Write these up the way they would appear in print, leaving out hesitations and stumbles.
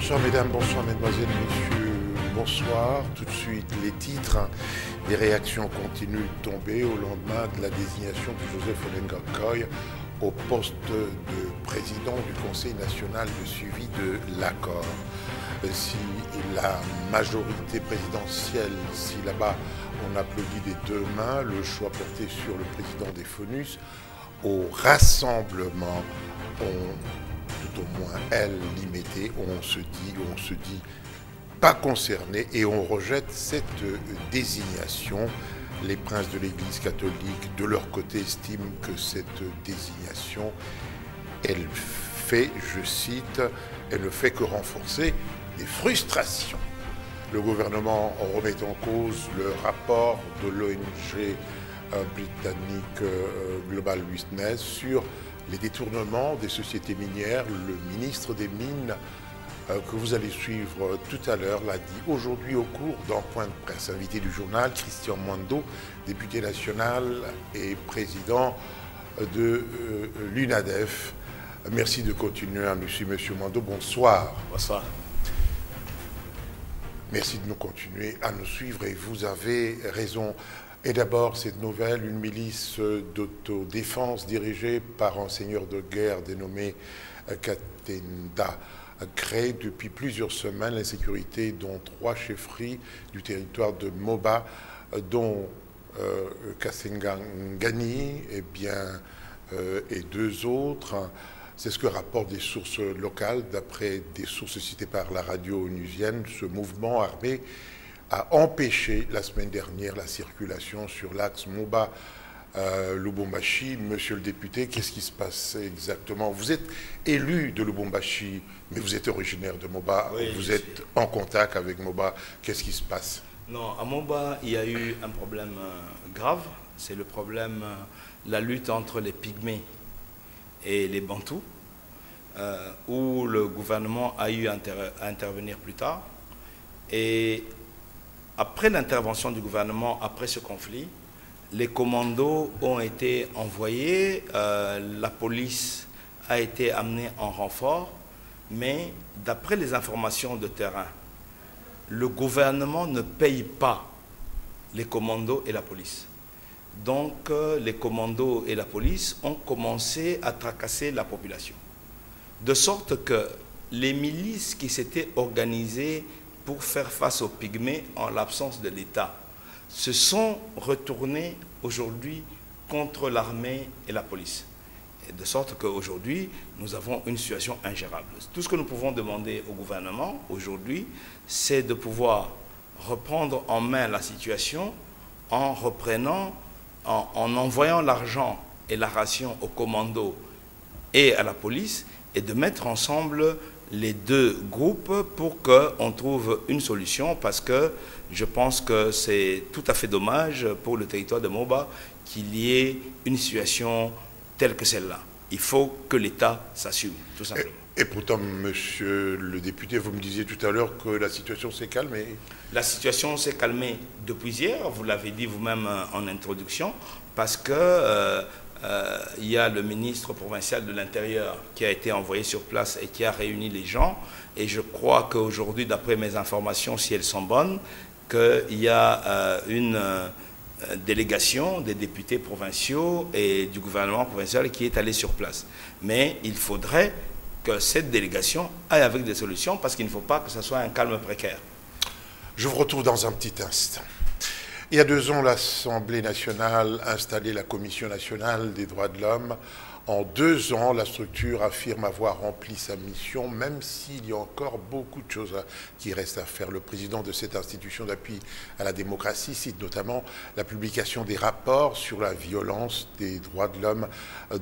Bonsoir mesdames, bonsoir mesdemoiselles, messieurs, bonsoir. Tout de suite les titres. Les réactions continuent de tomber au lendemain de la désignation de Joseph Olenga Nkoy au poste de président du Conseil national de suivi de l'accord. Si la majorité présidentielle, si là-bas on applaudit des deux mains, le choix porté sur le président des FONUS, au rassemblement, tout au moins elle limité, on se dit pas concerné et on rejette cette désignation. Les princes de l'Église catholique, de leur côté, estiment que cette désignation, elle fait, je cite, elle ne fait que renforcer des frustrations. Le gouvernement remet en cause le rapport de l'ONG britannique Global Witness sur les détournements des sociétés minières. Le ministre des Mines, que vous allez suivre tout à l'heure, l'a dit aujourd'hui au cours d'un point de presse. Invité du journal, Christian Mwando, député national et président de l'UNADEF. Merci de continuer à nous suivre, monsieur Mwando. Bonsoir. Bonsoir. Merci de nous continuer à nous suivre et vous avez raison. Et d'abord, cette nouvelle, une milice d'autodéfense dirigée par un seigneur de guerre dénommé Katenda, crée depuis plusieurs semaines l'insécurité dans 3 chefferies du territoire de Moba, dont Kasengangani et 2 autres. C'est ce que rapportent des sources locales. D'après des sources citées par la radio onusienne, ce mouvement armé a empêché la semaine dernière la circulation sur l'axe Moba-Lubumbashi. Monsieur le député, qu'est-ce qui se passe exactement? Vous êtes élu de Lubumbashi, mais vous êtes originaire de Moba. Oui, vous êtes en contact avec Moba. Qu'est-ce qui se passe? Non, à Moba, il y a eu un problème grave. C'est le problème, la lutte entre les Pygmées et les Bantous, où le gouvernement a eu à intervenir plus tard. Et après l'intervention du gouvernement, après ce conflit, les commandos ont été envoyés, la police a été amenée en renfort, mais d'après les informations de terrain, le gouvernement ne paye pas les commandos et la police. Donc les commandos et la police ont commencé à tracasser la population. De sorte que les milices qui s'étaient organisées pour faire face aux Pygmées en l'absence de l'État se sont retournées aujourd'hui contre l'armée et la police. Et de sorte qu'aujourd'hui, nous avons une situation ingérable. Tout ce que nous pouvons demander au gouvernement aujourd'hui, c'est de pouvoir reprendre en main la situation en reprenant, en envoyant l'argent et la ration aux commandos et à la police et de mettre ensemble les 2 groupes pour qu'on trouve une solution, parce que je pense que c'est tout à fait dommage pour le territoire de Moba qu'il y ait une situation telle que celle-là. Il faut que l'État s'assume, tout simplement. Et pourtant, monsieur le député, vous me disiez tout à l'heure que la situation s'est calmée. La situation s'est calmée depuis hier, vous l'avez dit vous-même en introduction, parce que il y a le ministre provincial de l'Intérieur qui a été envoyé sur place et qui a réuni les gens. Et je crois qu'aujourd'hui, d'après mes informations, si elles sont bonnes, qu'il y a une délégation des députés provinciaux et du gouvernement provincial qui est allée sur place. Mais il faudrait que cette délégation aille avec des solutions, parce qu'il ne faut pas que ce soit un calme précaire. Je vous retrouve dans un petit instant. Il y a 2 ans, l'Assemblée nationale a installé la Commission nationale des droits de l'homme. En 2 ans, la structure affirme avoir rempli sa mission, même s'il y a encore beaucoup de choses qui restent à faire. Le président de cette institution d'appui à la démocratie cite notamment la publication des rapports sur la violence des droits de l'homme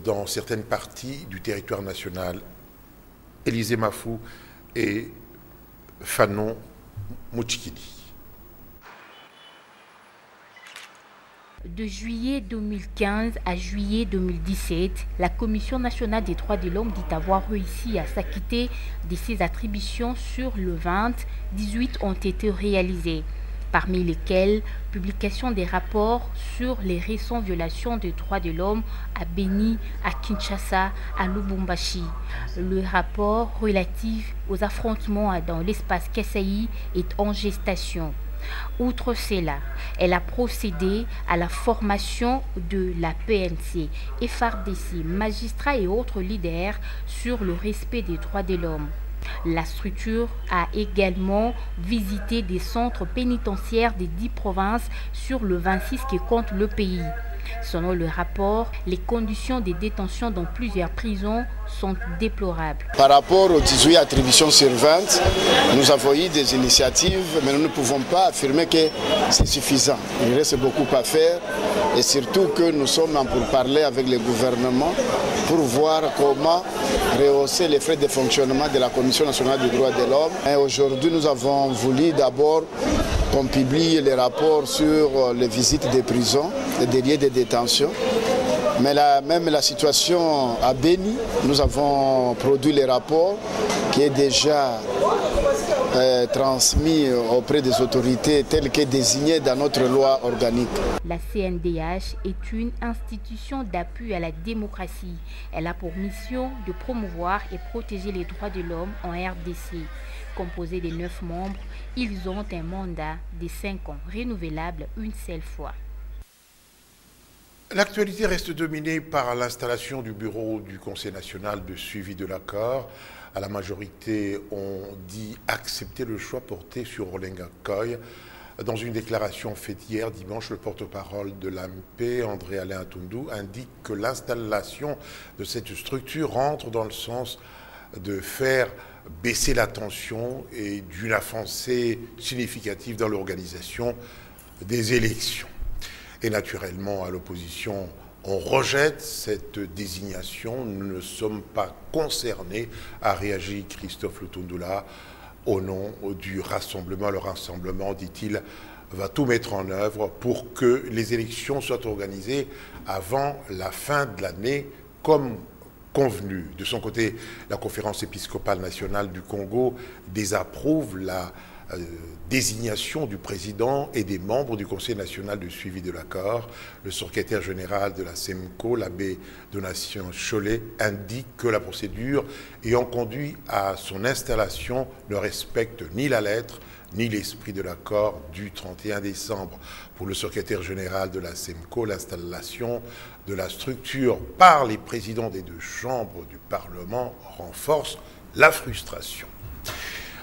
dans certaines parties du territoire national. Élisée Mafou et Fanon Mouchikidi. De juillet 2015 à juillet 2017, la Commission nationale des droits de l'homme dit avoir réussi à s'acquitter de ses attributions. Sur le 20, 18 ont été réalisées. parmi lesquels publication des rapports sur les récentes violations des droits de l'homme à Beni, à Kinshasa, à Lubumbashi. Le rapport relatif aux affrontements dans l'espace Kasaï est en gestation. Outre cela, elle a procédé à la formation de la PNC, FARDC, magistrats et autres leaders sur le respect des droits de l'homme. La structure a également visité des centres pénitentiaires des 10 provinces sur le 26 qui compte le pays. Selon le rapport, les conditions de détention dans plusieurs prisons sont déplorables. Par rapport aux 18 attributions sur 20, nous avons eu des initiatives, mais nous ne pouvons pas affirmer que c'est suffisant. Il reste beaucoup à faire et surtout que nous sommes en pourparlers avec le gouvernement pour voir comment rehausser les frais de fonctionnement de la Commission nationale des droits de l'homme. Aujourd'hui, nous avons voulu d'abord qu'on publie les rapports sur les visites des prisons et des lieux de détention. Mais même la situation à Beni, nous avons produit les rapports qui est déjà transmis auprès des autorités telles que désignées dans notre loi organique. La CNDH est une institution d'appui à la démocratie. Elle a pour mission de promouvoir et protéger les droits de l'homme en RDC. Composé de 9 membres, ils ont un mandat de 5 ans, renouvelable une seule fois. L'actualité reste dominée par l'installation du bureau du Conseil national de suivi de l'accord. À la majorité, on dit accepter le choix porté sur Olenga Koy. Dans une déclaration faite hier dimanche, le porte-parole de l'AMP, André-Alain Atundou, indique que l'installation de cette structure rentre dans le sens de faire baisser la tension et d'une avancée significative dans l'organisation des élections. Et naturellement, à l'opposition, on rejette cette désignation. Nous ne sommes pas concernés, a réagi Christophe Lutundula au nom du rassemblement. Le rassemblement, dit-il, va tout mettre en œuvre pour que les élections soient organisées avant la fin de l'année, comme convenu. De son côté, la conférence épiscopale nationale du Congo désapprouve la désignation du président et des membres du Conseil national de suivi de l'accord. Le secrétaire général de la SEMCO, l'abbé Donatien Cholet, indique que la procédure ayant conduit à son installation ne respecte ni la lettre ni l'esprit de l'accord du 31 décembre. Pour le secrétaire général de la SEMCO, l'installation de la structure par les présidents des 2 chambres du Parlement renforce la frustration.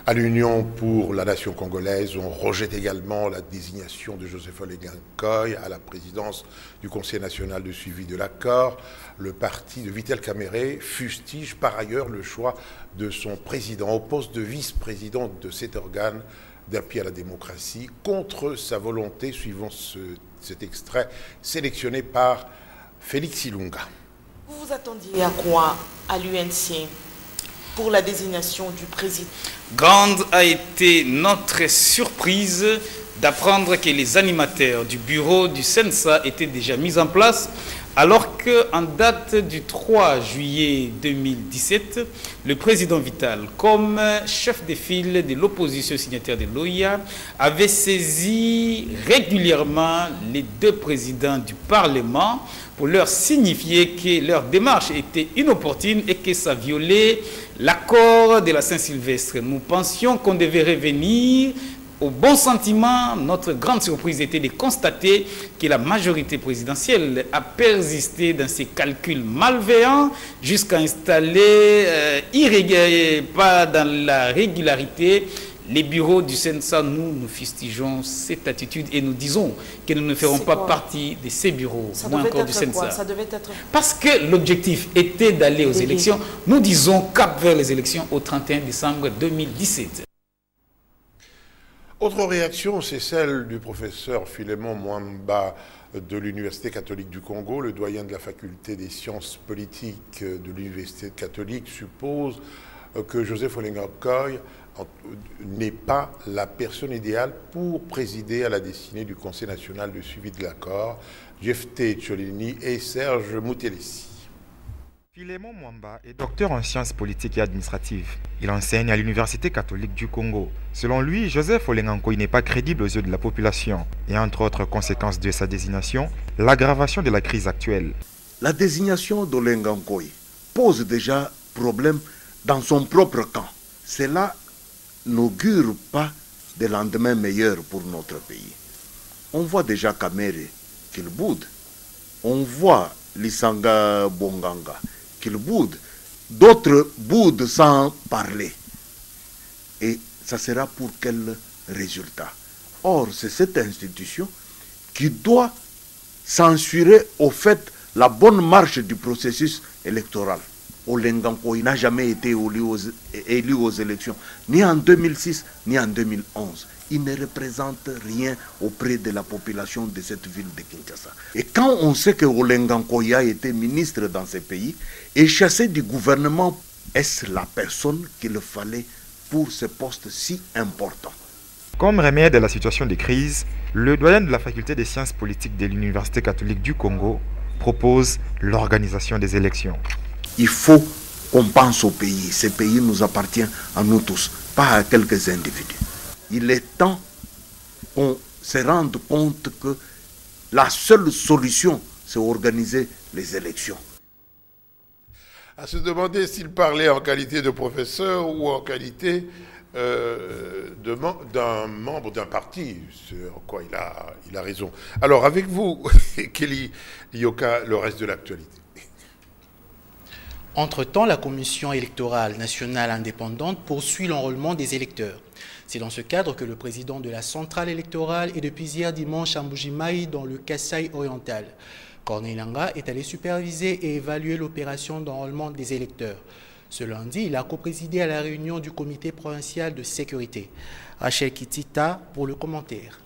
À l'Union pour la nation congolaise, on rejette également la désignation de Joseph Olenga Koy à la présidence du Conseil national de suivi de l'accord. Le parti de Vital Kamerhe fustige par ailleurs le choix de son président au poste de vice-président de cet organe d'appui à la démocratie contre sa volonté, suivant cet extrait sélectionné par Félix Ilunga. Vous vous attendiez à quoi à l'UNC pour la désignation du président? Grande a été notre surprise d'apprendre que les animateurs du bureau du CENSA étaient déjà mis en place, alors qu'en date du 3 juillet 2017, le président Vital, comme chef de file de l'opposition signataire de l'OIA, avait saisi régulièrement les 2 présidents du Parlement pour leur signifier que leur démarche était inopportune et que ça violait l'accord de la Saint-Sylvestre. Nous pensions qu'on devait revenir au bon sentiment. Notre grande surprise était de constater que la majorité présidentielle a persisté dans ses calculs malveillants jusqu'à installer pas dans la régularité les bureaux du CENSA. Nous fustigeons cette attitude et nous disons que nous ne ferons pas partie de ces bureaux, moins encore du CENSA. Ça devait être... Parce que l'objectif était d'aller aux élections. Nous disons cap vers les élections au 31 décembre 2017. Autre réaction, c'est celle du professeur Philémon Mwamba de l'Université catholique du Congo. Le doyen de la faculté des sciences politiques de l'Université catholique suppose que Joseph Olenga Koy n'est pas la personne idéale pour présider à la destinée du Conseil national de suivi de l'accord. Jefté Tcholini et Serge Moutelessi. Philémon Mwamba est docteur en sciences politiques et administratives. Il enseigne à l'Université catholique du Congo. Selon lui, Joseph Olenga Nkoy n'est pas crédible aux yeux de la population. Et entre autres conséquences de sa désignation, l'aggravation de la crise actuelle. La désignation d'Olenga Nkoy pose déjà problème dans son propre camp. Cela n'augure pas de lendemain meilleur pour notre pays. On voit déjà Kamere qu'il boude. On voit Lisanga Bonganga qu'il boude. D'autres boudent sans parler. Et ça sera pour quel résultat? Or, c'est cette institution qui doit censurer au fait la bonne marche du processus électoral. Olenga Nkoy n'a jamais été élu aux élections, ni en 2006, ni en 2011. Il ne représente rien auprès de la population de cette ville de Kinshasa. Et quand on sait que Olenga Nkoy a été ministre dans ce pays et chassé du gouvernement, est-ce la personne qu'il fallait pour ce poste si important? Comme remède à la situation de crise, le doyen de la faculté des sciences politiques de l'Université catholique du Congo propose l'organisation des élections. Il faut qu'on pense au pays. Ce pays nous appartient à nous tous, pas à quelques individus. Il est temps qu'on se rende compte que la seule solution, c'est organiser les élections. À se demander s'il parlait en qualité de professeur ou en qualité d'un membre d'un parti, en quoi il a raison. Alors, avec vous, Kelly Yoka, le reste de l'actualité. Entre-temps, la Commission électorale nationale indépendante poursuit l'enrôlement des électeurs. C'est dans ce cadre que le président de la centrale électorale est depuis hier dimanche à Mbuji-Mayi dans le Kasaï oriental. Corneille Nangaa est allé superviser et évaluer l'opération d'enrôlement des électeurs. Ce lundi, il a coprésidé à la réunion du comité provincial de sécurité. Rachel Kitita pour le commentaire.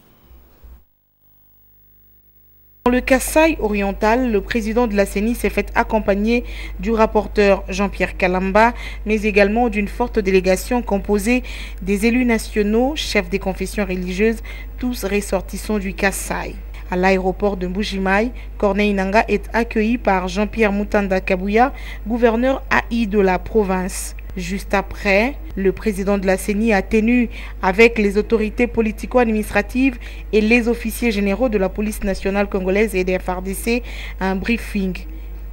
Dans le Kasaï oriental, le président de la CENI s'est fait accompagner du rapporteur Jean-Pierre Kalamba, mais également d'une forte délégation composée des élus nationaux, chefs des confessions religieuses, tous ressortissants du Kasaï. À l'aéroport de Mbuji-Mayi, Corneille Nangaa est accueilli par Jean-Pierre Mutanda Kabuya, gouverneur AI de la province. Juste après, le président de la CENI a tenu avec les autorités politico-administratives et les officiers généraux de la police nationale congolaise et des FARDC un briefing.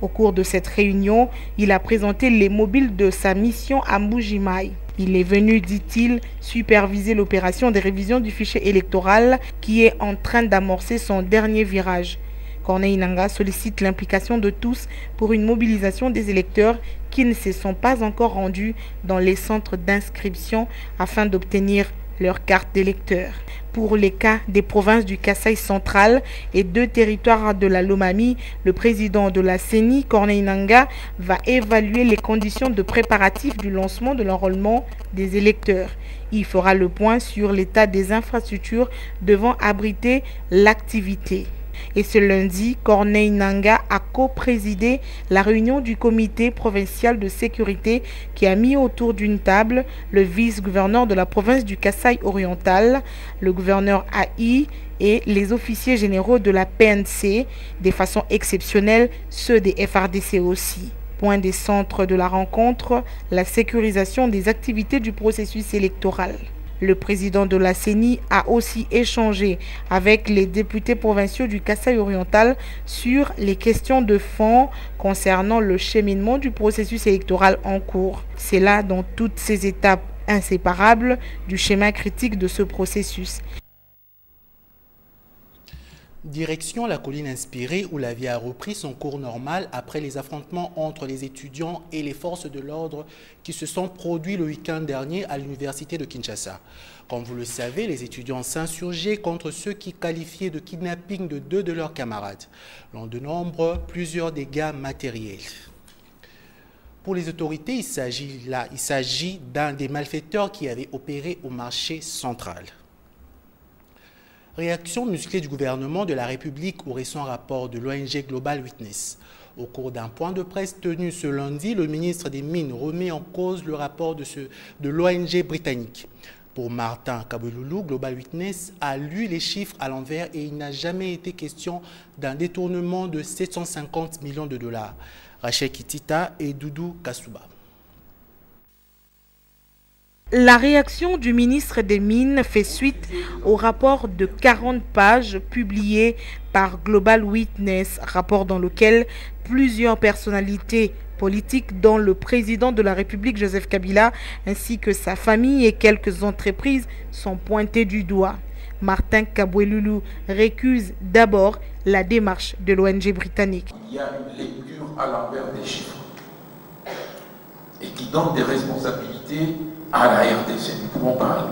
Au cours de cette réunion, il a présenté les mobiles de sa mission à Mbuji-Mayi. Il est venu, dit-il, superviser l'opération de révision du fichier électoral qui est en train d'amorcer son dernier virage. Corneille Nangaa sollicite l'implication de tous pour une mobilisation des électeurs qui ne se sont pas encore rendus dans les centres d'inscription afin d'obtenir leur carte d'électeur. Pour les cas des provinces du Kasaï central et 2 territoires de la Lomami, le président de la CENI, Corneille Nangaa, va évaluer les conditions de préparatifs du lancement de l'enrôlement des électeurs. Il fera le point sur l'état des infrastructures devant abriter l'activité. Et ce lundi, Corneille Nangaa a co-présidé la réunion du comité provincial de sécurité qui a mis autour d'une table le vice-gouverneur de la province du Kasaï oriental, le gouverneur AI et les officiers généraux de la PNC, de façon exceptionnelle ceux des FARDC aussi. Point des centres de la rencontre, la sécurisation des activités du processus électoral. Le président de la CENI a aussi échangé avec les députés provinciaux du Kasaï oriental sur les questions de fond concernant le cheminement du processus électoral en cours. C'est là dans toutes ces étapes inséparables du schéma critique de ce processus. Direction la colline inspirée où la vie a repris son cours normal après les affrontements entre les étudiants et les forces de l'ordre qui se sont produits le week-end dernier à l'université de Kinshasa. Comme vous le savez, les étudiants s'insurgeaient contre ceux qui qualifiaient de kidnapping de 2 de leurs camarades. L'on dénombre plusieurs dégâts matériels. Pour les autorités, il s'agit d'un des malfaiteurs qui avait opéré au marché central. Réaction musclée du gouvernement de la République au récent rapport de l'ONG Global Witness. Au cours d'un point de presse tenu ce lundi, le ministre des Mines remet en cause le rapport de l'ONG britannique. Pour Martin Kabouloulou, Global Witness a lu les chiffres à l'envers et il n'a jamais été question d'un détournement de 750 millions de dollars. Rachel Kitita et Doudou Kasuba. La réaction du ministre des Mines fait suite au rapport de 40 pages publié par Global Witness, rapport dans lequel plusieurs personnalités politiques, dont le président de la République Joseph Kabila, ainsi que sa famille et quelques entreprises, sont pointées du doigt. Martin Kabwelulu récuse d'abord la démarche de l'ONG britannique. Il y a une lecture à l'envers des chiffres et qui donne des responsabilités à la RDC. Nous ne pouvons pas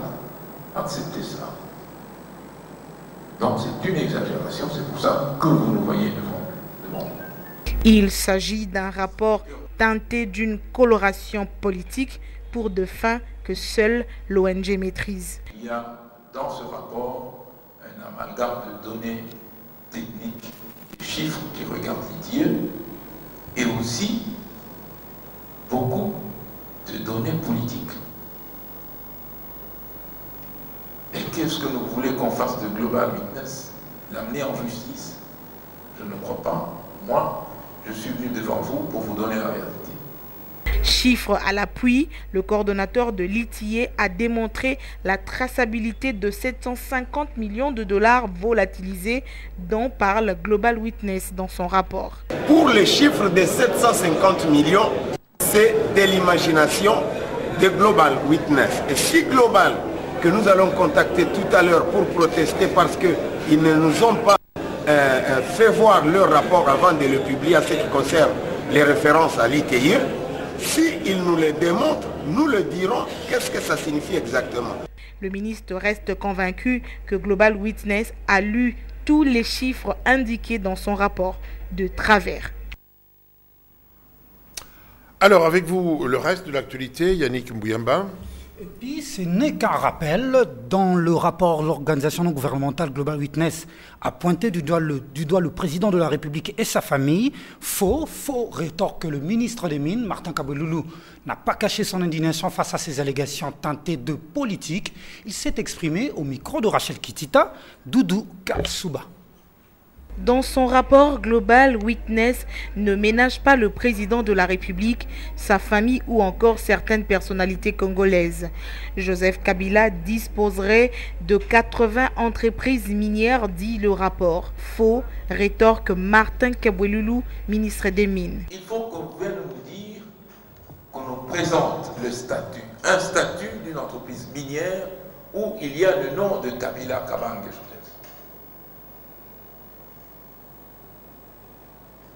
accepter cela. Donc c'est une exagération, c'est pour ça que vous nous voyez devant nous. Il s'agit d'un rapport teinté d'une coloration politique pour de fins que seule l'ONG maîtrise. Il y a dans ce rapport un amalgame de données techniques, de chiffres qui regardent les dieux, et aussi beaucoup de données politiques. Et qu'est-ce que nous voulons qu'on fasse de Global Witness? L'amener en justice? Je ne crois pas. Moi, je suis venu devant vous pour vous donner la vérité. Chiffre à l'appui, le coordonnateur de l'ITIE a démontré la traçabilité de 750 millions de dollars volatilisés dont parle Global Witness dans son rapport. Pour les chiffres de 750 millions, c'est de l'imagination de Global Witness. Et si Global, que nous allons contacter tout à l'heure pour protester parce qu'ils ne nous ont pas fait voir leur rapport avant de le publier à ce qui concerne les références à l'ITIE, s'ils nous le démontrent, nous le dirons qu'est-ce que ça signifie exactement. Le ministre reste convaincu que Global Witness a lu tous les chiffres indiqués dans son rapport de travers. Alors, avec vous, le reste de l'actualité, Yannick Mbouyamba. Et puis, ce n'est qu'un rappel. Dans le rapport, l'organisation non gouvernementale Global Witness a pointé du doigt le président de la République et sa famille. Faux rétorque le ministre des Mines, Martin Kabwelulu, n'a pas caché son indignation face à ces allégations teintées de politique. Il s'est exprimé au micro de Rachel Kitita, Doudou Kasuba. Dans son rapport, Global Witness ne ménage pas le président de la République, sa famille ou encore certaines personnalités congolaises. Joseph Kabila disposerait de 80 entreprises minières, dit le rapport. Faux, rétorque Martin Kabwelulu, ministre des Mines. Il faut qu'on vienne nous dire, qu'on nous présente le statut, un statut d'une entreprise minière où il y a le nom de Kabila Kabange.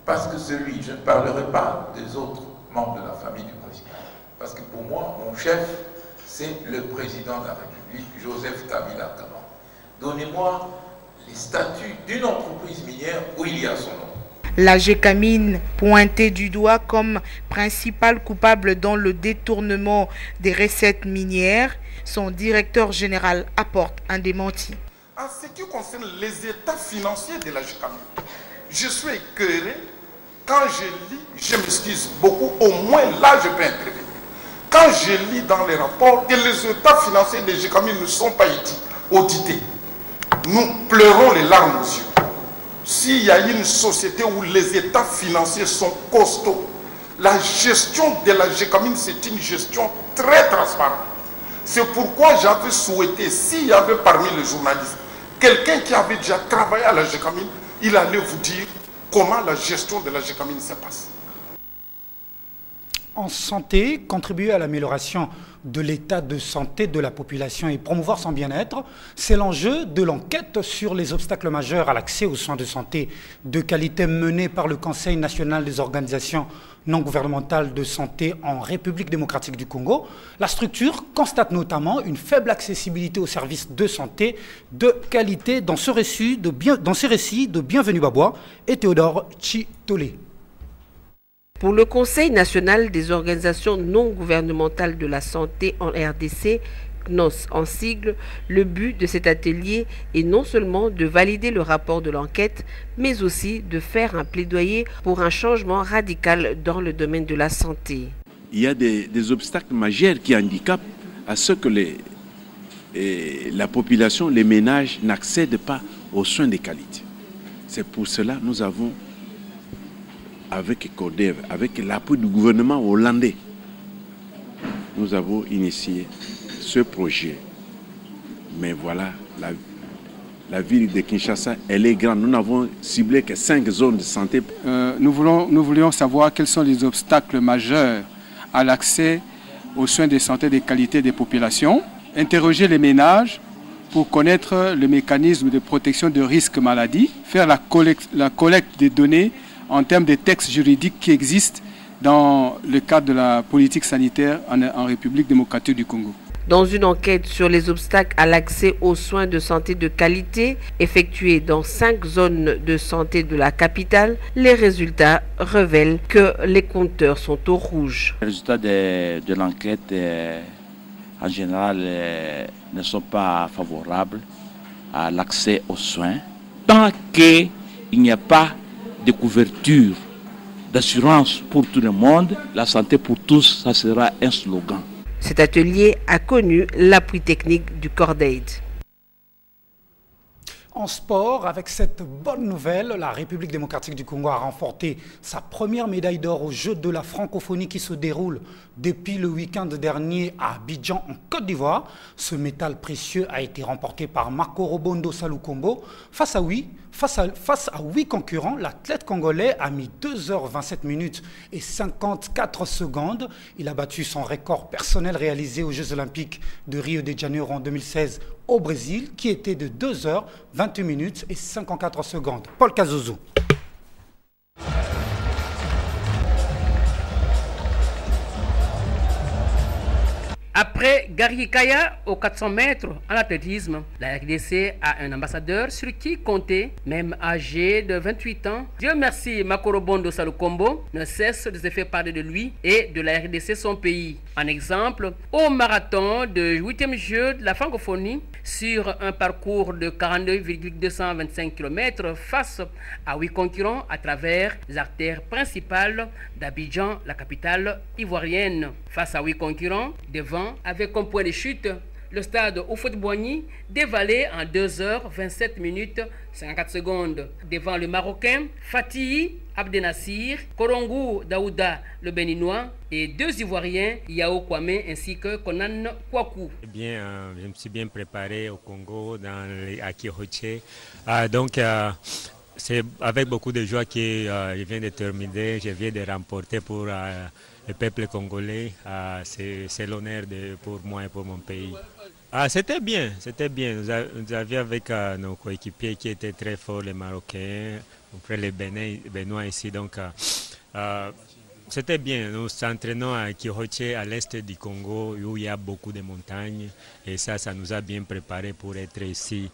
Parce que celui, je ne parlerai pas des autres membres de la famille du président. Parce que pour moi, mon chef, c'est le président de la République, Joseph Kabila Kabange. Donnez-moi les statuts d'une entreprise minière où il y a son nom. La Gécamine, pointée du doigt comme principal coupable dans le détournement des recettes minières, son directeur général apporte un démenti. En ce qui concerne les états financiers de la Gécamine, je suis écœuré. Quand je lis, je m'excuse beaucoup, au moins là je peux intervenir. Quand je lis dans les rapports que les états financiers de Gécamine ne sont pas audités, nous pleurons les larmes aux yeux. S'il y a une société où les états financiers sont costauds, la gestion de la Gécamine, c'est une gestion très transparente. C'est pourquoi j'avais souhaité, s'il y avait parmi les journalistes, quelqu'un qui avait déjà travaillé à la Gécamine, il allait vous dire comment la gestion de la Gécamine se passe. En santé, contribuer à l'amélioration de l'état de santé de la population et promouvoir son bien-être, c'est l'enjeu de l'enquête sur les obstacles majeurs à l'accès aux soins de santé de qualité menée par le Conseil national des organisations non gouvernementales de santé en République démocratique du Congo. La structure constate notamment une faible accessibilité aux services de santé de qualité dans ces récits de Bienvenue Babois et Théodore Chitolé. Pour le Conseil national des organisations non gouvernementales de la santé en RDC, CNOS en sigle, le but de cet atelier est non seulement de valider le rapport de l'enquête, mais aussi de faire un plaidoyer pour un changement radical dans le domaine de la santé. Il y a des obstacles majeurs qui handicapent à ce que la population, les ménages n'accèdent pas aux soins de qualité. C'est pour cela que nous avons avec CODEV, avec l'appui du gouvernement hollandais, nous avons initié ce projet. Mais voilà, la ville de Kinshasa, elle est grande. Nous n'avons ciblé que 5 zones de santé. Nous voulions savoir quels sont les obstacles majeurs à l'accès aux soins de santé de qualité des populations, interroger les ménages pour connaître le mécanisme de protection de risques maladies, faire la collecte des données en termes de textes juridiques qui existent dans le cadre de la politique sanitaire en République démocratique du Congo. Dans une enquête sur les obstacles à l'accès aux soins de santé de qualité effectuée dans 5 zones de santé de la capitale, les résultats révèlent que les compteurs sont au rouge. Les résultats de l'enquête en général ne sont pas favorables à l'accès aux soins. Tant qu'il n'y a pas de couverture, d'assurance pour tout le monde, la santé pour tous, ça sera un slogan. Cet atelier a connu l'appui technique du Cordaid. En sport, avec cette bonne nouvelle, la République démocratique du Congo a remporté sa première médaille d'or aux Jeux de la francophonie qui se déroulent depuis le week-end dernier à Abidjan, en Côte d'Ivoire. Ce métal précieux a été remporté par Makorobondo Salukombo. Face à 8 concurrents, l'athlète congolais a mis 2h27 minutes et 54 secondes. Il a battu son record personnel réalisé aux Jeux olympiques de Rio de Janeiro en 2016 au Brésil, qui était de 2h28 minutes et 54 secondes. Paul Kazouzou. Après Gary Kaya aux 400 mètres en athlétisme, la RDC a un ambassadeur sur qui compter, même âgé de 28 ans. Dieu merci, Makorobondo Salukombo ne cesse de se faire parler de lui et de la RDC, son pays. En exemple, au marathon de 8e jeu de la francophonie, sur un parcours de 42,225 km face à 8 concurrents à travers les artères principales d'Abidjan, la capitale ivoirienne. Face à 8 concurrents, devant avec comme point de chute le stade Houphouët-Boigny, dévalé en 2h27 minutes 54 secondes. Devant le Marocain Fatih Abdenassir, Korongou Daouda, le Béninois, et 2 Ivoiriens, Yao Kwame ainsi que Konan Kwaku. Je me suis bien préparé au Congo, à Kiroche. C'est avec beaucoup de joie que je viens de terminer, je viens de remporter pour le peuple congolais. C'est l'honneur pour moi et pour mon pays. C'était bien, c'était bien. Nous avions avec nos coéquipiers qui étaient très forts, les Marocains, mon frère les Béninois ici. Donc, c'était bien. Nous nous entraînons à Kiroche, à l'est du Congo, où il y a beaucoup de montagnes. Et ça nous a bien préparés pour être ici.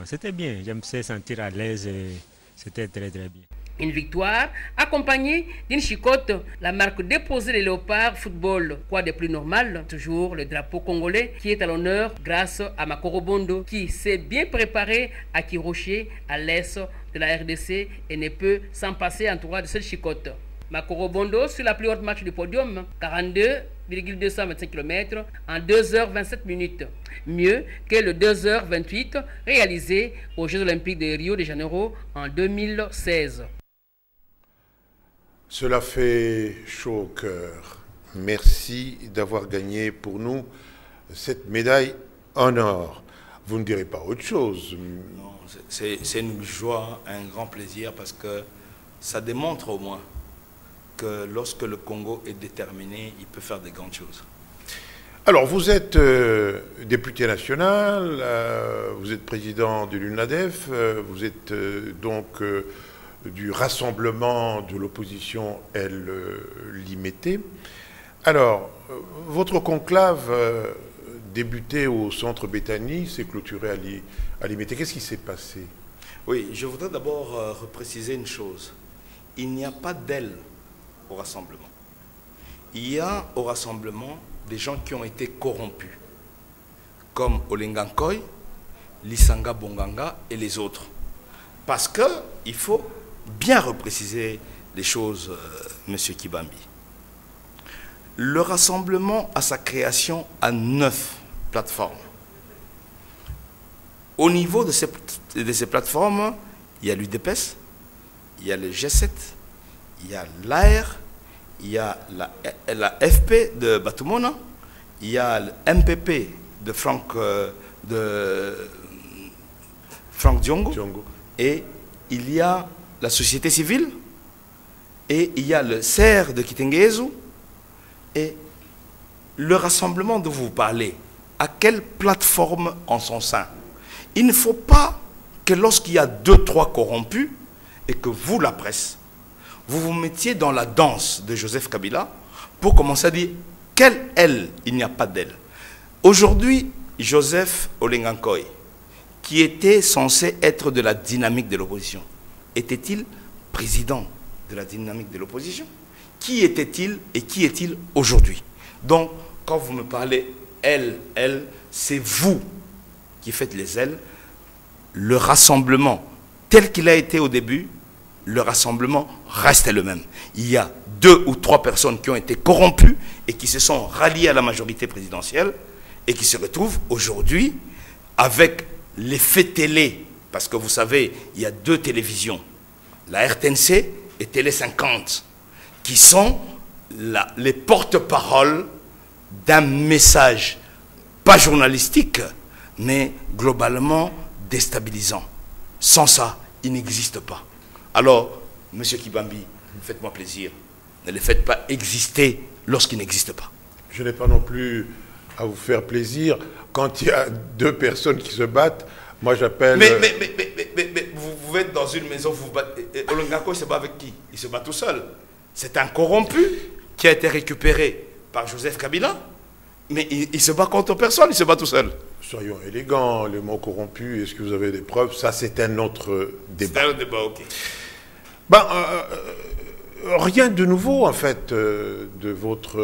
C'était bien. Je me suis sentir à l'aise et c'était très très bien. Une victoire accompagnée d'une chicotte, la marque déposée des Léopards Football. Quoi de plus normal? Toujours le drapeau congolais qui est à l'honneur grâce à Makorobondo qui s'est bien préparé à Kiroché, à l'est de la RDC et ne peut s'en passer entouré de cette chicotte. Makorobondo sur la plus haute marche du podium, 42,225 km en 2h27 minutes. Mieux que le 2h28 réalisé aux Jeux olympiques de Rio de Janeiro en 2016. Cela fait chaud au cœur. Merci d'avoir gagné pour nous cette médaille en or. Vous ne direz pas autre chose? Non, c'est une joie, un grand plaisir parce que ça démontre au moins que lorsque le Congo est déterminé, il peut faire des grandes choses. Alors, vous êtes député national, vous êtes président de l'UNADEF, vous êtes donc du rassemblement de l'opposition Limité. Alors, votre conclave débuté au centre Béthanie s'est clôturé à Limité. Qu'est-ce qui s'est passé? Oui, je voudrais d'abord repréciser une chose. Il n'y a pas d'aile au rassemblement. Il y a au rassemblement des gens qui ont été corrompus, comme Olenga Nkoy, Lisanga Bonganga et les autres. Parce qu'il faut bien repréciser les choses, Monsieur Kibambi. Le rassemblement a sa création à 9 plateformes. Au niveau de ces plateformes, il y a l'UDPS, il y a le G7, il y a l'AR, il y a la FP de Batumona, il y a le MPP de Franck Diongo, et il y a la société civile, et il y a le CER de Kitengezu, et le rassemblement dont vous parlez, à quelle plateforme en son sein? Il ne faut pas que lorsqu'il y a 2-3 corrompus, et que vous, la presse, vous vous mettiez dans la danse de Joseph Kabila pour commencer à dire quelle elle, il n'y a pas d'elle. Aujourd'hui, Joseph Olengankoy, qui était censé être de la dynamique de l'opposition, était-il président de la dynamique de l'opposition? Qui était-il et qui est-il aujourd'hui? Donc, quand vous me parlez elle, c'est vous qui faites les ailes. Le rassemblement, tel qu'il a été au début, le rassemblement reste le même. Il y a 2 ou 3 personnes qui ont été corrompues et qui se sont ralliées à la majorité présidentielle et qui se retrouvent aujourd'hui avec l'effet télé. Parce que vous savez, il y a 2 télévisions, la RTNC et Télé 50, qui sont les porte-paroles d'un message, pas journalistique, mais globalement déstabilisant. Sans ça, il n'existe pas. Alors, M. Kibambi, faites-moi plaisir, ne les faites pas exister lorsqu'ils n'existent pas. Je n'ai pas non plus à vous faire plaisir. Quand il y a 2 personnes qui se battent, moi j'appelle... Mais vous êtes dans une maison, vous vous battez. Olengankoy se bat avec qui? Il se bat tout seul. C'est un corrompu qui a été récupéré par Joseph Kabila, mais il se bat contre personne, il se bat tout seul. Soyons élégants, le mot corrompu, est-ce que vous avez des preuves? Ça, c'est un autre débat. C'est un débat, ok. Ben, rien de nouveau, en fait, de votre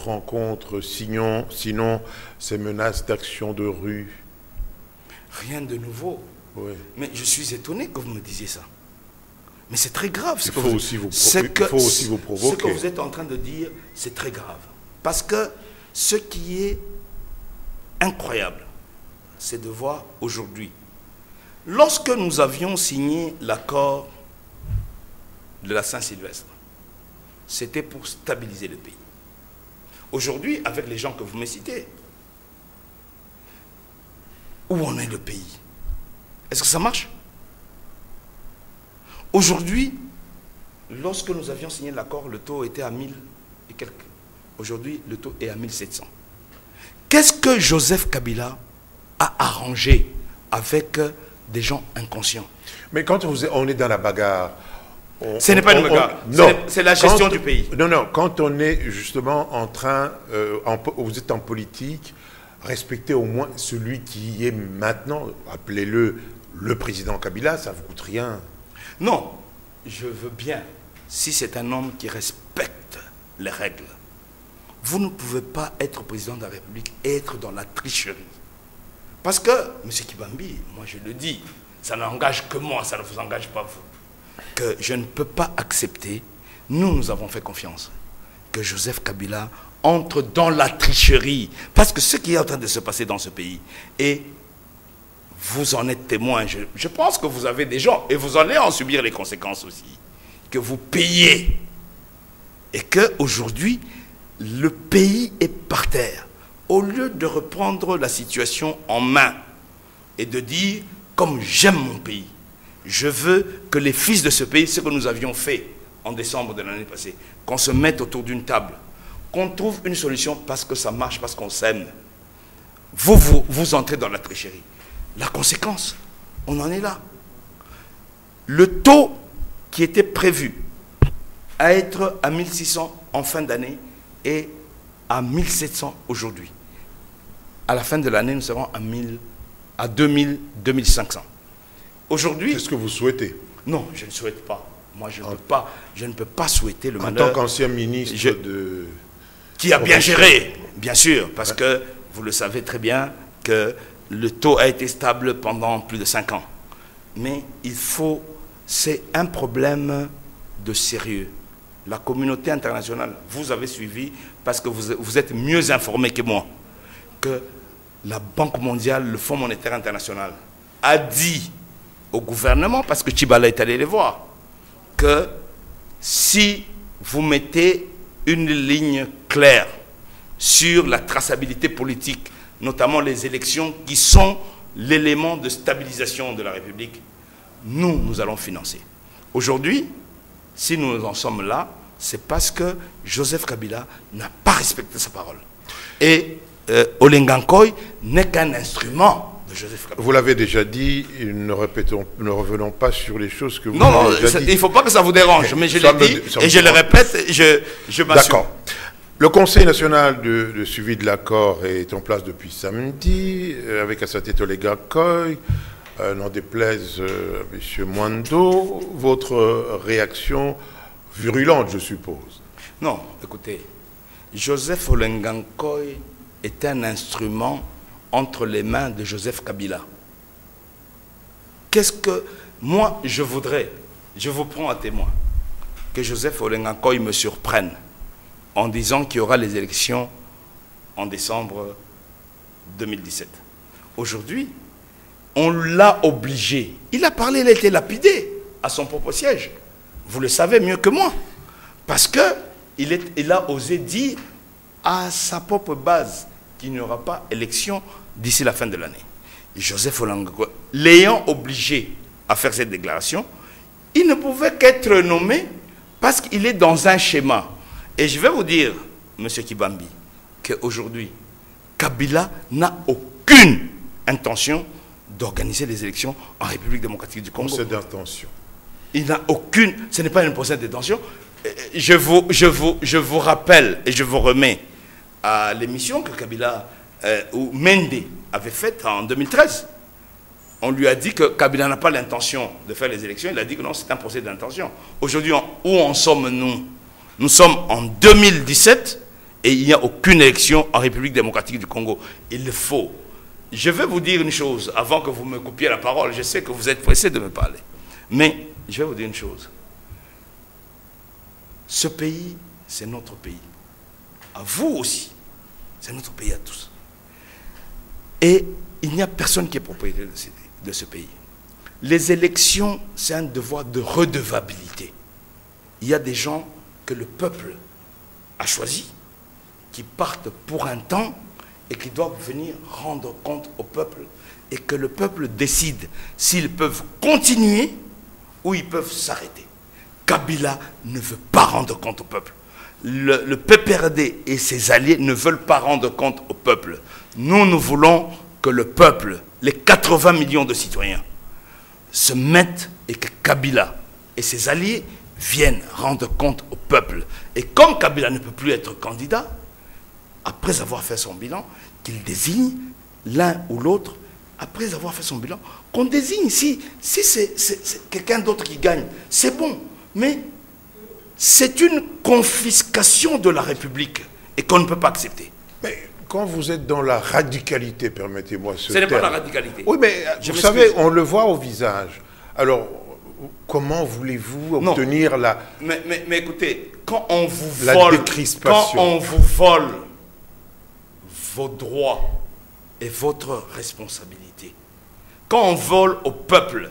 rencontre, sinon ces menaces d'action de rue. Rien de nouveau. Oui. Mais je suis étonné que vous me disiez ça. Mais c'est très grave. Il faut aussi vous provoquer. Ce que vous êtes en train de dire, c'est très grave. Parce que ce qui est incroyable, c'est de voir aujourd'hui, lorsque nous avions signé l'accord de la Saint-Sylvestre, c'était pour stabiliser le pays. Aujourd'hui, avec les gens que vous me citez, où en est le pays? Est-ce que ça marche? Aujourd'hui, lorsque nous avions signé l'accord, le taux était à 1000 et quelques. Aujourd'hui, le taux est à 1700. Qu'est-ce que Joseph Kabila a arrangé avec des gens inconscients? Mais quand on est dans la bagarre... Ce n'est pas une bagarre, c'est la gestion du pays. Non, quand on est justement en train... vous êtes en politique, respectez au moins celui qui est maintenant, appelez-le le président Kabila, ça ne vous coûte rien. Non, je veux bien, si c'est un homme qui respecte les règles. Vous ne pouvez pas être président de la République et être dans la tricherie. Parce que, M. Kibambi, moi je le dis, ça n'engage que moi, ça ne vous engage pas vous, que je ne peux pas accepter, nous avons fait confiance, que Joseph Kabila entre dans la tricherie. Parce que ce qui est en train de se passer dans ce pays, et vous en êtes témoin, je pense que vous avez des gens, et vous allez en subir les conséquences aussi, que vous payez, et qu'aujourd'hui, le pays est par terre. Au lieu de reprendre la situation en main et de dire, comme j'aime mon pays, je veux que les fils de ce pays, ce que nous avions fait en décembre de l'année passée, qu'on se mette autour d'une table, qu'on trouve une solution parce que ça marche, parce qu'on s'aime. Vous entrez dans la tricherie. La conséquence, on en est là. Le taux qui était prévu à être à 1600 en fin d'année est à 1700 aujourd'hui. À la fin de l'année, nous serons à 2000, 2500. Aujourd'hui... Qu'est-ce que vous souhaitez? Non, je ne souhaite pas. Moi, je ne peux pas souhaiter le malheur. En tant qu'ancien ministre qui a bien géré, bien sûr, parce que vous le savez très bien que le taux a été stable pendant plus de 5 ans. Mais c'est un problème de sérieux. La communauté internationale, vous avez suivi, parce que vous êtes mieux informés que moi, que la Banque mondiale, le Fonds monétaire international, a dit au gouvernement, parce que Tchibala est allé les voir, que si vous mettez une ligne claire sur la traçabilité politique, notamment les élections qui sont l'élément de stabilisation de la République, nous allons financer. Aujourd'hui, si nous en sommes là, c'est parce que Joseph Kabila n'a pas respecté sa parole. Et Olenga Nkoy n'est qu'un instrument de Joseph Kabila. Vous l'avez déjà dit, ne revenons pas sur les choses que vous avez déjà dites. Il ne faut pas que ça vous dérange, mais je l'ai dit et je le répète, je m'assure. D'accord. Le Conseil national de suivi de l'accord est en place depuis samedi, avec à sa tête Olenga Nkoy, n'en déplaise M. Mwando. Votre réaction virulente, je suppose? Non, écoutez, Joseph Olenga Nkoy est un instrument entre les mains de Joseph Kabila. Qu'est-ce que moi je voudrais, je vous prends à témoin, que Joseph Olenga Nkoy me surprenne en disant qu'il y aura les élections en décembre 2017. Aujourd'hui, on l'a obligé. Il a parlé, il a été lapidé à son propre siège. Vous le savez mieux que moi. Parce qu'il a osé dire à sa propre base qu'il n'y aura pas élection d'ici la fin de l'année. Joseph Olenga Nkoy, l'ayant obligé à faire cette déclaration, il ne pouvait qu'être nommé parce qu'il est dans un schéma. Et je vais vous dire, M. Kibambi, qu'aujourd'hui, Kabila n'a aucune intention d'organiser les élections en République démocratique du Congo. C'est d'intention. Il n'a aucune... Ce n'est pas une procès d'intention. Je vous rappelle et je vous remets à l'émission que Kabila ou Mende avait faite en 2013. On lui a dit que Kabila n'a pas l'intention de faire les élections. Il a dit que non, c'est un procès d'intention. Aujourd'hui, où en sommes-nous? Nous sommes en 2017 et il n'y a aucune élection en République démocratique du Congo. Il le faut. Je vais vous dire une chose avant que vous me coupiez la parole. Je sais que vous êtes pressé de me parler. Mais je vais vous dire une chose. Ce pays, c'est notre pays. À vous aussi. C'est notre pays à tous. Et il n'y a personne qui est propriétaire de ce pays. Les élections, c'est un devoir de redevabilité. Il y a des gens que le peuple a choisi, qui partent pour un temps et qui doivent venir rendre compte au peuple et que le peuple décide s'ils peuvent continuer ou ils peuvent s'arrêter. Kabila ne veut pas rendre compte au peuple. Le PPRD et ses alliés ne veulent pas rendre compte au peuple. Nous voulons que le peuple, les 80 millions de citoyens, se mettent et que Kabila et ses alliés viennent rendre compte au peuple. Et comme Kabila ne peut plus être candidat, après avoir fait son bilan, qu'il désigne l'un ou l'autre, après avoir fait son bilan, qu'on désigne. Si c'est quelqu'un d'autre qui gagne, c'est bon. Mais c'est une confiscation de la République et qu'on ne peut pas accepter. Mais quand vous êtes dans la radicalité, permettez-moi ce terme. Ce n'est pas la radicalité. Oui, mais vous savez, on le voit au visage. Alors, comment voulez-vous obtenir la... Mais écoutez, quand on vous la vole, décrispation. Quand on vous vole vos droits et votre responsabilité, quand on vole au peuple,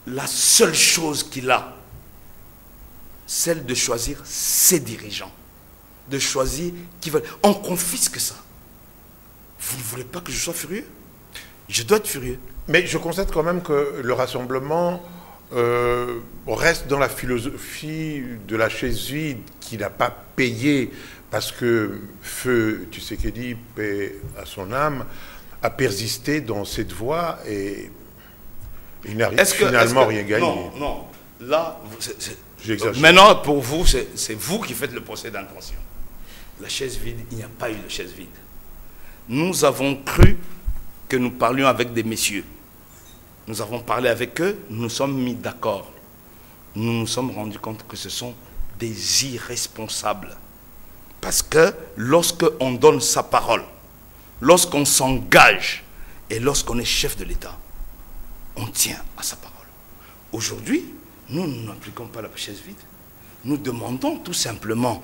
la seule chose qu'il a, celle de choisir ses dirigeants, de choisir qui veulent. On confisque ça. Vous ne voulez pas que je sois furieux? Je dois être furieux. Mais je constate quand même que le rassemblement reste dans la philosophie de la chaise vide qui n'a pas payé parce que Feu Tshisekedi, paix à son âme, a persisté dans cette voie et il n'a finalement rien gagné. Non. Là, j'exagère. Maintenant, pour vous, c'est vous qui faites le procès d'intention. La chaise vide, il n'y a pas eu de chaise vide. Nous avons cru que nous parlions avec des messieurs. Nous avons parlé avec eux, nous nous sommes mis d'accord. Nous nous sommes rendus compte que ce sont des irresponsables. Parce que lorsqu'on donne sa parole, lorsqu'on s'engage et lorsqu'on est chef de l'État, on tient à sa parole. Aujourd'hui, nous n'appliquons pas la chaise vide. Nous demandons tout simplement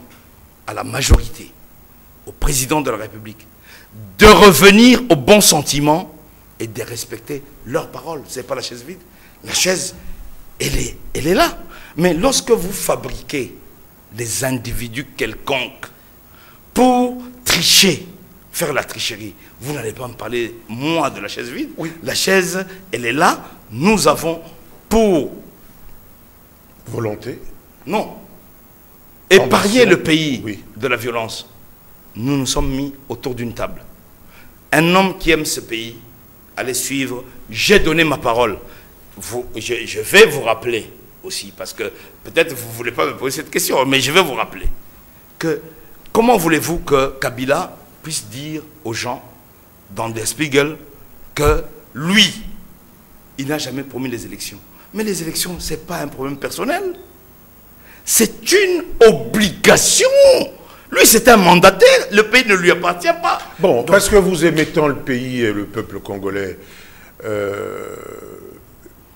à la majorité, au président de la République, de revenir au bon sentiment et de respecter leurs paroles. Ce n'est pas la chaise vide. La chaise, elle est là. Mais lorsque vous fabriquez des individus quelconques pour tricher, faire la tricherie, vous n'allez pas me parler, moi, de la chaise vide. Oui. La chaise, elle est là. Nous avons pour... Volonté? Non. Épargner le pays de la violence. Nous nous sommes mis autour d'une table. Un homme qui aime ce pays, allez suivre, j'ai donné ma parole. Je vais vous rappeler aussi, parce que peut-être vous ne voulez pas me poser cette question, mais je vais vous rappeler que comment voulez-vous que Kabila puisse dire aux gens dans Der Spiegel que lui, il n'a jamais promis les élections. Mais les élections, ce n'est pas un problème personnel. C'est une obligation. Lui, c'est un mandataire. Le pays ne lui appartient pas. Bon, donc, parce que vous aimez tant le pays et le peuple congolais,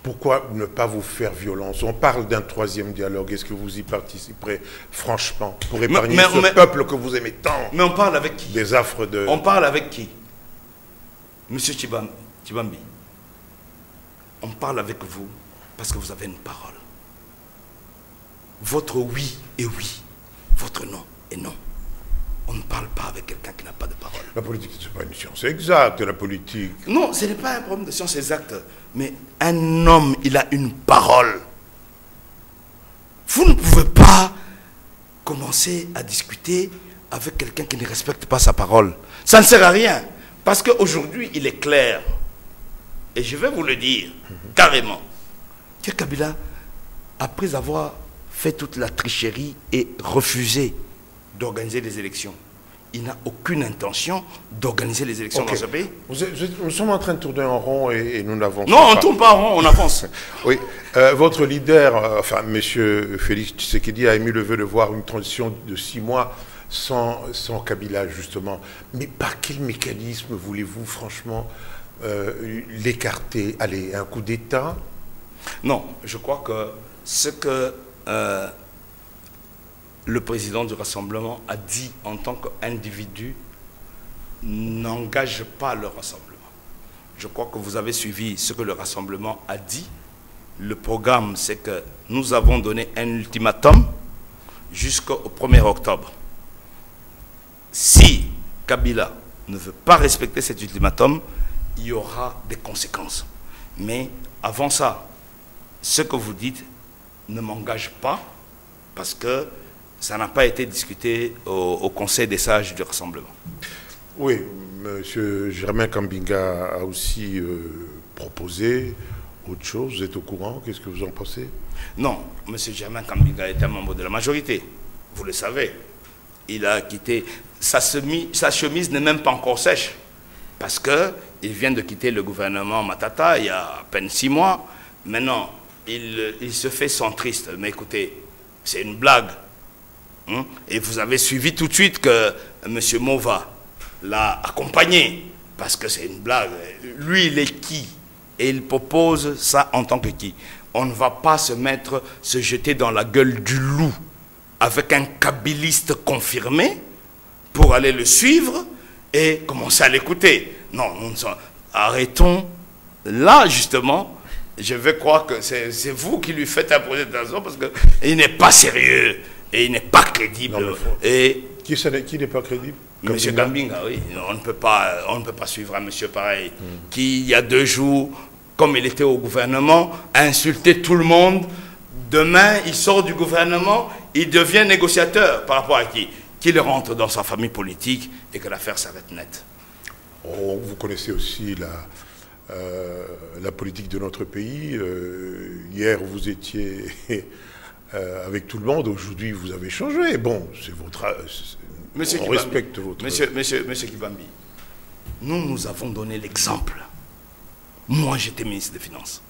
pourquoi ne pas vous faire violence? On parle d'un troisième dialogue. Est-ce que vous y participerez franchement pour épargner ce peuple que vous aimez tant? Mais on parle avec qui? Des affres de... On parle avec qui? Monsieur Tshibambi, on parle avec vous parce que vous avez une parole. Votre oui est oui, votre non est non. On ne parle pas avec quelqu'un qui n'a pas de parole. La politique, ce n'est pas une science exacte, la politique. Non, ce n'est pas un problème de science exacte. Mais un homme, il a une parole. Vous ne pouvez pas commencer à discuter avec quelqu'un qui ne respecte pas sa parole. Ça ne sert à rien. Parce qu'aujourd'hui, il est clair. Et je vais vous le dire, carrément, que Kabila, après avoir fait toute la tricherie et refusé d'organiser les élections, il n'a aucune intention d'organiser les élections dans ce pays. Nous sommes en train de tourner en rond et nous n'avançons pas. Non, on ne tourne pas en rond, on avance. Oui. Votre leader, enfin, M. Félix Tshisekedi, a émis le vœu de voir une transition de 6 mois sans Kabila, justement. Mais par quel mécanisme voulez-vous, franchement, l'écarter? Allez, un coup d'État? Non, je crois que ce que le président du Rassemblement a dit en tant qu'individu n'engage pas le Rassemblement. Je crois que vous avez suivi ce que le Rassemblement a dit. Le programme, c'est que nous avons donné un ultimatum jusqu'au 1er octobre. Si Kabila ne veut pas respecter cet ultimatum, il y aura des conséquences. Mais avant ça, ce que vous dites ne m'engage pas parce que ça n'a pas été discuté au Conseil des sages du Rassemblement. Oui, M. Germain Kambinga a aussi proposé autre chose. Vous êtes au courant? Qu'est-ce que vous en pensez? Non, M. Germain Kambinga est un membre de la majorité. Vous le savez. Il a quitté... Sa chemise n'est même pas encore sèche. Parce qu'il vient de quitter le gouvernement Matata il y a à peine 6 mois. Maintenant, il se fait centriste. Mais écoutez, c'est une blague. Et vous avez suivi tout de suite que M. Mova l'a accompagné. Parce que c'est une blague. Lui, il est qui? Et il propose ça en tant que qui? On ne va pas se jeter dans la gueule du loup avec un kabiliste confirmé pour aller le suivre et commencer à l'écouter. Non, arrêtons. Là, justement, je vais croire que c'est vous qui lui faites un projet d'attention parce qu'il n'est pas sérieux et il n'est pas crédible. Non, et qui n'est pas crédible? Monsieur Kambinga, oui. On ne peut pas suivre un monsieur pareil qui, il y a 2 jours, comme il était au gouvernement, a insulté tout le monde. Demain, il sort du gouvernement, il devient négociateur. Par rapport à qui? Qu'il rentre dans sa famille politique et que l'affaire s'arrête nette. Oh, vous connaissez aussi la politique de notre pays. Hier, vous étiez avec tout le monde. Aujourd'hui, vous avez changé. Bon, c'est votre... Monsieur on Kibambi, respecte votre... Monsieur Kibambi, nous avons donné l'exemple. Moi, j'étais ministre des Finances.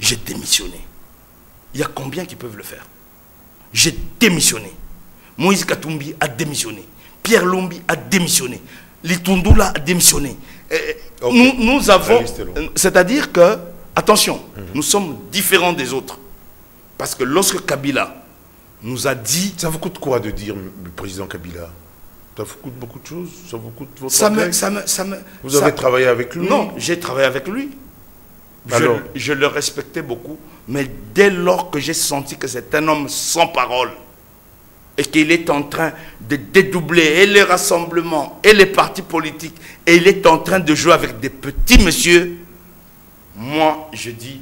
J'ai démissionné. Il y a combien qui peuvent le faire? J'ai démissionné. Moïse Katumbi a démissionné. Pierre Lumbi a démissionné. Litundula a démissionné. Nous avons... C'est-à-dire que, attention, nous sommes différents des autres. Parce que lorsque Kabila nous a dit... Ça vous coûte quoi de dire le président Kabila? Ça vous coûte beaucoup de choses? Ça vous coûte votre travail? Vous avez travaillé avec lui? Non, j'ai travaillé avec lui. Je le respectais beaucoup, mais dès lors que j'ai senti que c'est un homme sans parole et qu'il est en train de dédoubler et les rassemblements et les partis politiques et il est en train de jouer avec des petits messieurs, moi je dis,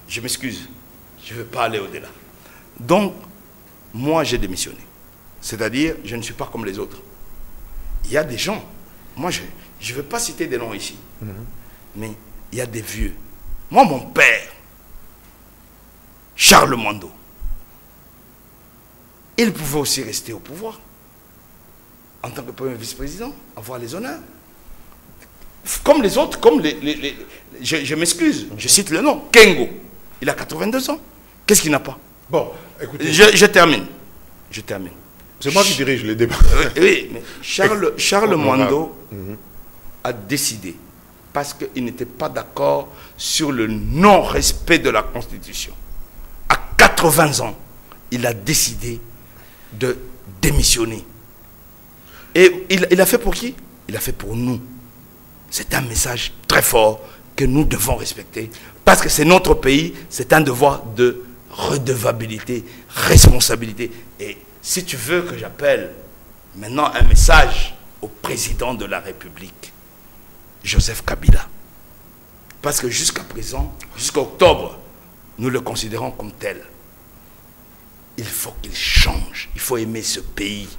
je m'excuse, je ne veux pas aller au-delà. Donc, moi j'ai démissionné. C'est-à-dire, je ne suis pas comme les autres. Il y a des gens, moi je ne veux pas citer des noms ici, mais il y a des vieux. Moi, mon père, Charles Mwando, il pouvait aussi rester au pouvoir en tant que premier vice-président, avoir les honneurs. Comme les autres, comme je m'excuse, je cite le nom, Kengo, il a 82 ans. Qu'est-ce qu'il n'a pas? Bon, écoutez. Je termine. Je termine. C'est moi qui dirige les débats. Oui, mais Charles Mwando a décidé, parce qu'il n'était pas d'accord sur le non-respect de la Constitution. À 80 ans, il a décidé de démissionner. Et il a fait pour qui? Il a fait pour nous. C'est un message très fort que nous devons respecter. Parce que c'est notre pays, c'est un devoir de redevabilité, responsabilité. Et si tu veux que j'appelle maintenant un message au président de la République, Joseph Kabila. Parce que jusqu'à présent, jusqu'à octobre, nous le considérons comme tel. Il faut qu'il change. Il faut aimer ce pays.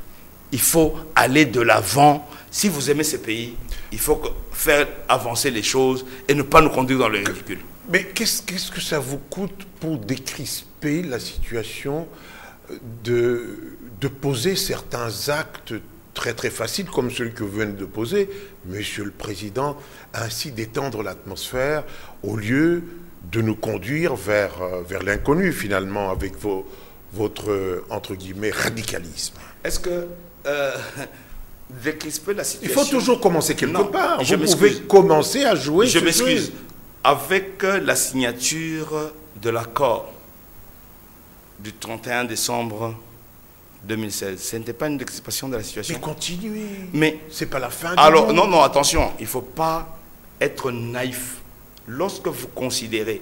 Il faut aller de l'avant. Si vous aimez ce pays, il faut faire avancer les choses et ne pas nous conduire dans le ridicule. Mais qu'est-ce que ça vous coûte pour décrisper la situation de poser certains actes très très faciles comme celui que vous venez de poser, Monsieur le Président, ainsi d'étendre l'atmosphère au lieu de nous conduire vers l'inconnu finalement avec votre entre guillemets radicalisme? Est-ce que décrisper la situation... Il faut toujours commencer quelque part. Vous pouvez commencer à jouer. Je m'excuse. Avec la signature de l'accord du 31 décembre 2016, ce n'était pas une décrispation de la situation. Mais continuez. Mais c'est pas la fin. Alors non, attention, il ne faut pas être naïf. Lorsque vous considérez,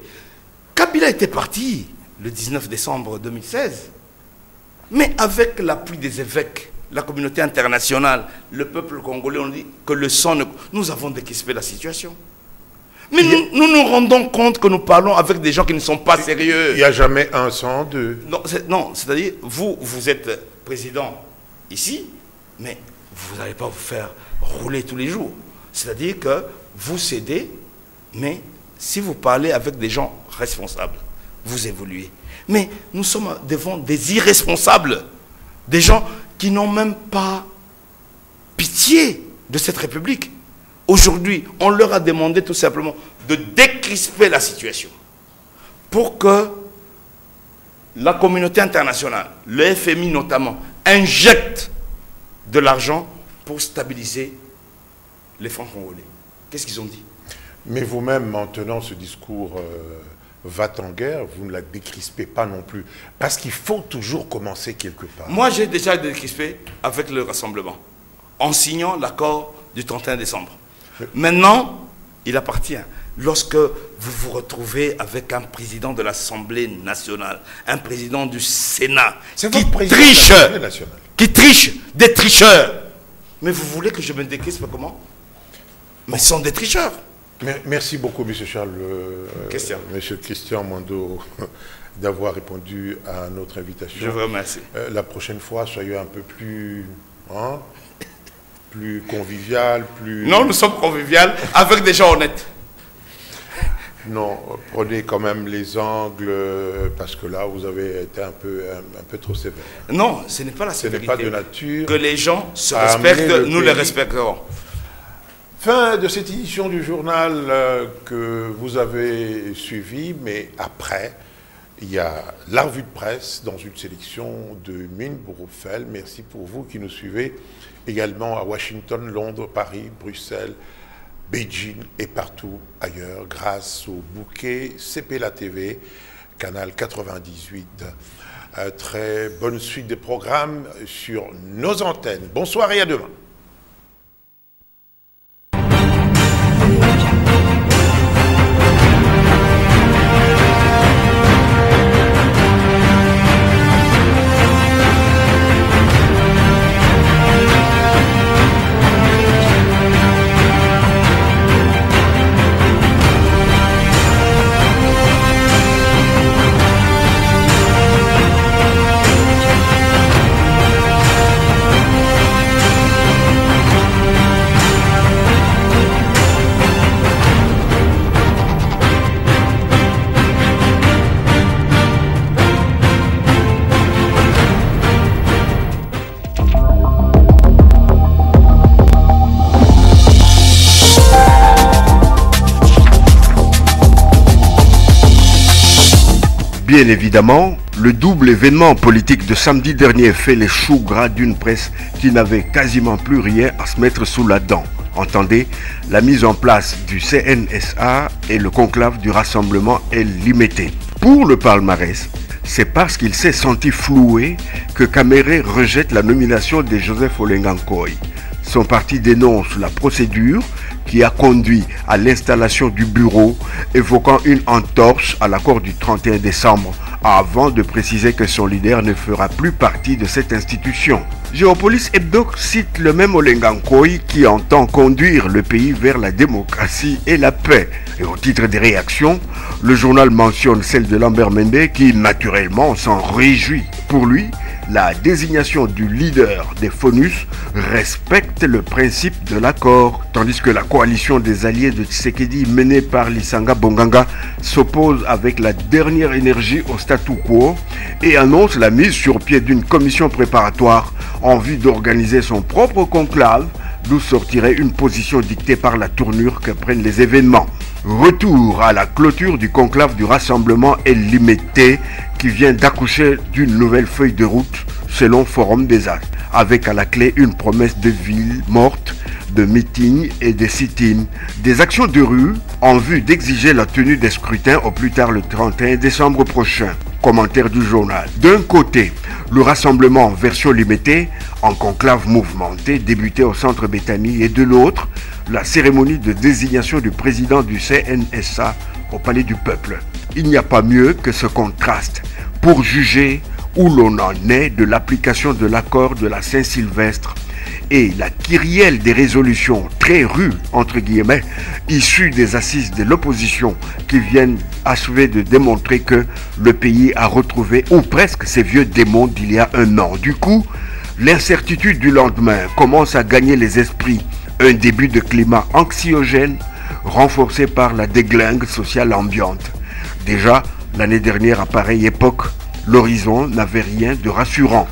Kabila était parti le 19 décembre 2016, mais avec l'appui des évêques, la communauté internationale, le peuple congolais, on dit que le sang nous avons décrispé la situation. Mais nous nous rendons compte que nous parlons avec des gens qui ne sont pas sérieux. Il n'y a jamais un sans deux. Non, c'est-à-dire, vous êtes président ici, mais vous n'allez pas vous faire rouler tous les jours. C'est-à-dire que vous cédez, mais si vous parlez avec des gens responsables, vous évoluez. Mais nous sommes devant des irresponsables, des gens qui n'ont même pas pitié de cette République. Aujourd'hui, on leur a demandé tout simplement de décrisper la situation pour que la communauté internationale, le FMI notamment, injecte de l'argent pour stabiliser les francs congolais. Qu'est-ce qu'ils ont dit? Mais vous-même, en tenant ce discours va-t-en-guerre, vous ne la décrispez pas non plus. Parce qu'il faut toujours commencer quelque part. Moi, j'ai déjà décrispé avec le rassemblement, en signant l'accord du 31 décembre. Maintenant, il appartient, lorsque vous vous retrouvez avec un président de l'Assemblée nationale, un président du Sénat, qui triche, des tricheurs. Mais vous voulez que je me décrispe comment? Mais ce sont des tricheurs. Merci beaucoup, M. Charles, M. Christian Mwando, d'avoir répondu à notre invitation. Je vous remercie. La prochaine fois, soyez un peu plus... plus convivial, plus... Non, nous sommes conviviales avec des gens honnêtes. Non, prenez quand même les angles, parce que là, vous avez été un peu trop sévère. Non, ce n'est pas la sévérité. Ce n'est pas de nature. Que les gens se respectent, nous les respecterons. Fin de cette édition du journal que vous avez suivi, mais après, il y a la revue de presse dans une sélection de Mine Bourroufel. Merci pour vous qui nous suivez également à Washington, Londres, Paris, Bruxelles, Beijing et partout ailleurs grâce au bouquet CPLA TV, canal 98. Très bonne suite des programmes sur nos antennes. Bonsoir et à demain. Bien évidemment, le double événement politique de samedi dernier fait les choux gras d'une presse qui n'avait quasiment plus rien à se mettre sous la dent. Entendez, la mise en place du CNSA et le conclave du rassemblement est limitée. Pour le palmarès, c'est parce qu'il s'est senti floué que Kamere rejette la nomination de Joseph Olenga Nkoy. Son parti dénonce la procédure qui a conduit à l'installation du bureau, évoquant une entorse à l'accord du 31 décembre, avant de préciser que son leader ne fera plus partie de cette institution. Géopolis Hebdo cite le même Olenga Nkoy qui entend conduire le pays vers la démocratie et la paix. Et au titre des réactions, le journal mentionne celle de Lambert Mende qui, naturellement, s'en réjouit. Pour lui, la désignation du leader des FONUS respecte le principe de l'accord, tandis que la coalition des alliés de Tshisekedi menée par Lisanga Bonganga s'oppose avec la dernière énergie au statu quo et annonce la mise sur pied d'une commission préparatoire en vue d'organiser son propre conclave, d'où sortirait une position dictée par la tournure que prennent les événements. Retour à la clôture du conclave du rassemblement LMT qui vient d'accoucher d'une nouvelle feuille de route selon Forum des As, avec à la clé une promesse de ville morte, de meetings et de sit-in, des actions de rue en vue d'exiger la tenue des scrutins au plus tard le 31 décembre prochain. Commentaire du journal. D'un côté, le rassemblement version limitée en conclave mouvementé débuté au centre Béthanie et de l'autre, la cérémonie de désignation du président du CNSA au Palais du Peuple. Il n'y a pas mieux que ce contraste pour juger où l'on en est de l'application de l'accord de la Saint-Sylvestre et la kyrielle des résolutions très rues, entre guillemets, issues des assises de l'opposition qui viennent achever de démontrer que le pays a retrouvé ou presque ses vieux démons d'il y a un an. Du coup, l'incertitude du lendemain commence à gagner les esprits. Un début de climat anxiogène renforcé par la déglingue sociale ambiante. Déjà, l'année dernière à pareille époque, l'horizon n'avait rien de rassurant.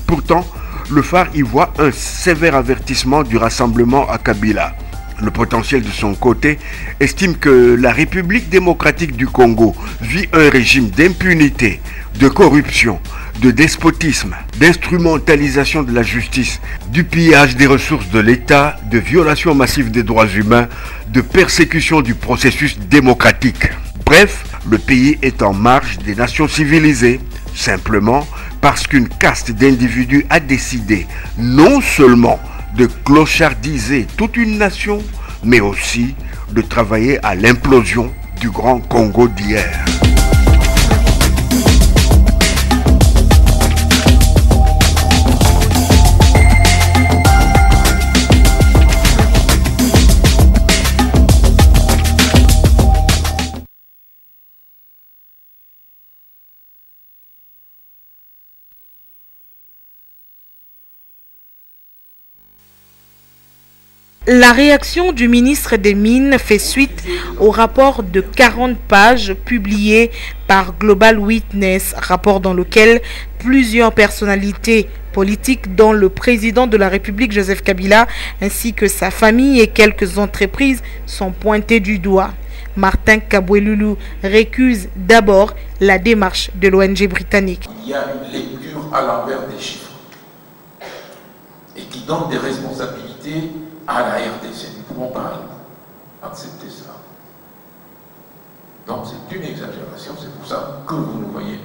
Pourtant, le phare y voit un sévère avertissement du rassemblement à Kabila. Le potentiel de son côté estime que la République démocratique du Congo vit un régime d'impunité, de corruption, de despotisme, d'instrumentalisation de la justice, du pillage des ressources de l'État, de violation massive des droits humains, de persécution du processus démocratique. Bref, le pays est en marge des nations civilisées, simplement parce qu'une caste d'individus a décidé non seulement de clochardiser toute une nation, mais aussi de travailler à l'implosion du grand Congo d'hier. La réaction du ministre des Mines fait suite au rapport de 40 pages publié par Global Witness, rapport dans lequel plusieurs personnalités politiques, dont le président de la République Joseph Kabila, ainsi que sa famille et quelques entreprises, sont pointées du doigt. Martin Kaboueloulou récuse d'abord la démarche de l'ONG britannique. Il y a une lecture à l'envers des chiffres et qui donne des responsabilités à la RDC. Nous ne pouvons pas accepter cela. Donc c'est une exagération, c'est pour ça que vous nous voyez